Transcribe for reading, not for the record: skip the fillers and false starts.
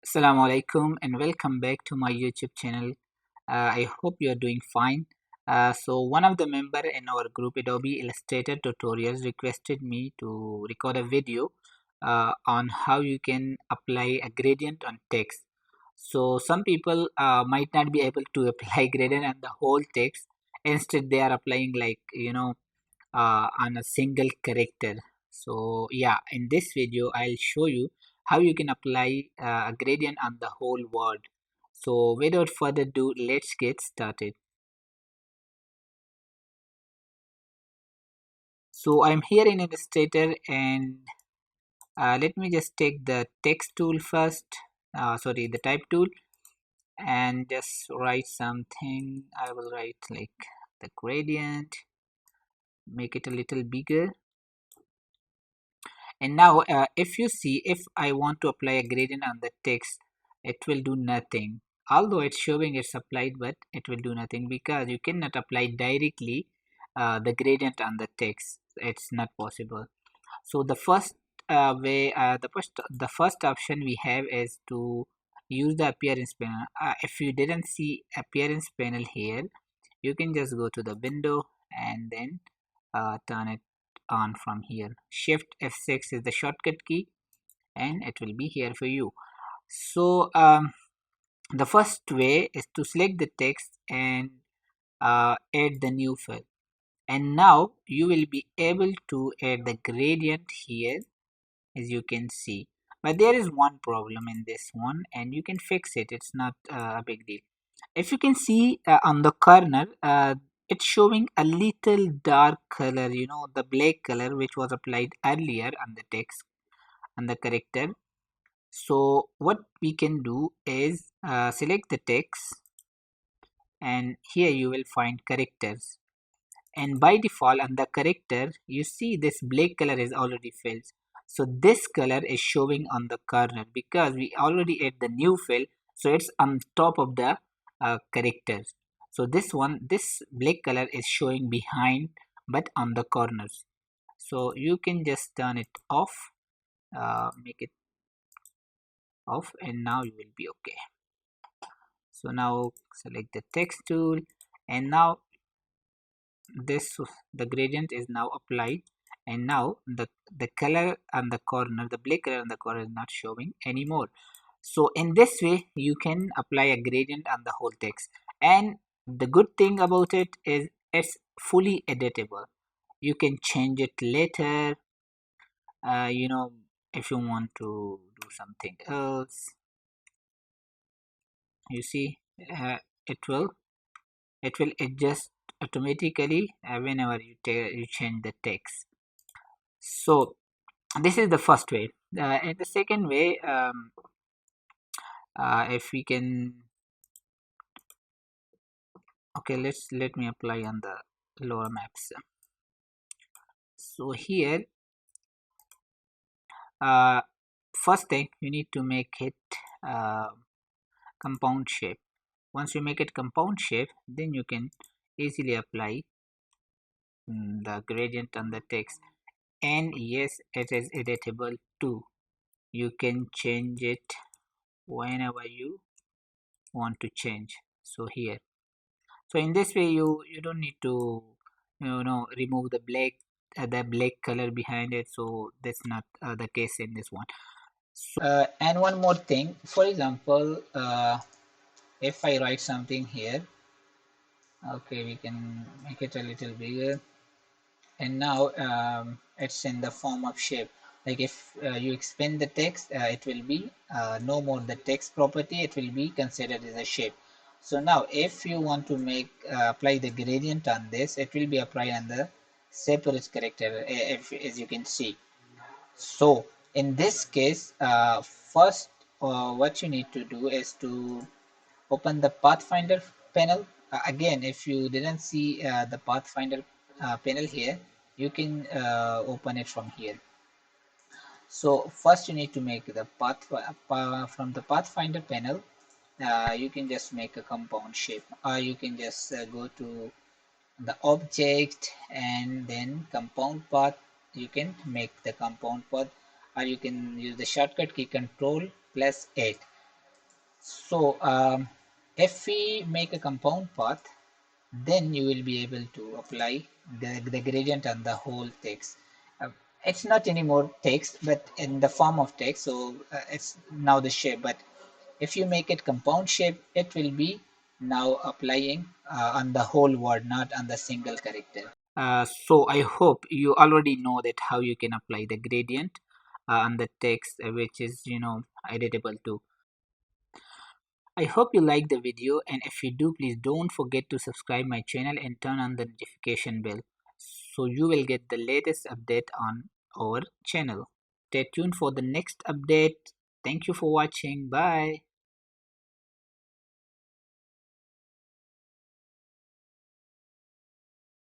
Assalamu alaikum and welcome back to my YouTube channel. I hope you are doing fine. So one of the member in our group Adobe Illustrator tutorials requested me to record a video on how you can apply a gradient on text. So some people might not be able to apply gradient on the whole text. Instead, they are applying on a single character. So yeah, in this video I'll show you how you can apply a gradient on the whole word. So without further ado, let's get started. So I'm here in Illustrator, and let me just take the text tool first, sorry, the type tool, and just write something. I will write like the gradient, make it a little bigger. And now if you see, if I want to apply a gradient on the text, it will do nothing. Although it's showing it's applied, but it will do nothing because you cannot apply directly the gradient on the text. It's not possible. So the first the first option we have is to use the appearance panel. If you didn't see appearance panel here, you can just go to the window and then turn it on from here. Shift F6 is the shortcut key, and it will be here for you. So the first way is to select the text and add the new fill, and now you will be able to add the gradient here, as you can see. But there is one problem in this one, and you can fix it. It's not a big deal. If you can see on the corner, it's showing a little dark color, the black color which was applied earlier on the text and the character. So what we can do is select the text, and here you will find characters, and by default on the character you see this black color is already filled. So this color is showing on the corner because we already add the new fill, so it's on top of the characters. So this black color is showing behind but on the corners. So you can just turn it off, make it off, and now you will be okay. So now select the text tool, and now this the gradient is now applied, and now the color on the corner, the black color on the corner, is not showing anymore. So in this way you can apply a gradient on the whole text, and the good thing about it is it's fully editable. You can change it later, uh, you know if you want to do something else. You see, uh, it will it will adjust automatically whenever you change the text. So this is the first way, and the second way, if we can, okay, let me apply on the lower maps. So here, uh, first thing you need to make it uh, compound shape. Once you make it compound shape, then you can easily apply the gradient on the text. And yes, it is editable too. You can change it whenever you want to change. So here, so in this way you don't need to remove the black color behind it. So that's not the case in this one. So and one more thing, for example, if I write something here, okay, we can make it a little bigger, and now it's in the form of shape. Like if you expand the text, it will be no more the text property, it will be considered as a shape. So now if you want to make apply the gradient on this, it will be applied on the separate character, as you can see. So in this case, first what you need to do is to open the Pathfinder panel. Again, if you didn't see the Pathfinder panel here, you can open it from here. So first you need to make the path from the Pathfinder panel. You can just make a compound shape, or you can just go to the object and then compound path. You can make the compound path, or you can use the shortcut key control plus 8. So if we make a compound path, then you will be able to apply the gradient on the whole text. Uh, it's not anymore text, but in the form of text, so it's now the shape. But if you make it compound shape, it will be now applying on the whole word, not on the single character. So I hope you already know that how you can apply the gradient on the text, which is editable too. I hope you like the video, and if you do, please don't forget to subscribe my channel and turn on the notification bell so you will get the latest update on our channel. Stay tuned for the next update. Thank you for watching. Bye.